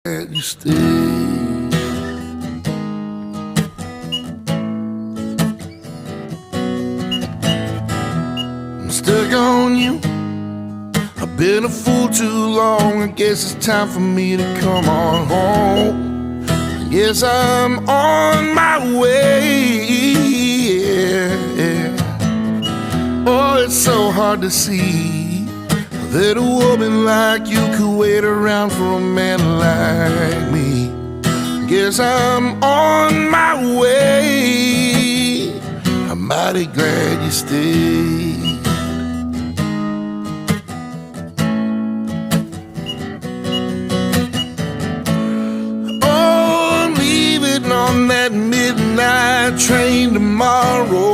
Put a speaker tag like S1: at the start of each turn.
S1: Glad you stayed. I'm stuck on you. I've been a fool too long. I guess it's time for me to come on home. Yes, I'm on my way. Yeah. Oh, it's so hard to see that a woman like you could wait around for a man like me. Guess I'm on my way. I'm mighty glad you stayed. Oh, I'm leaving on that midnight train tomorrow.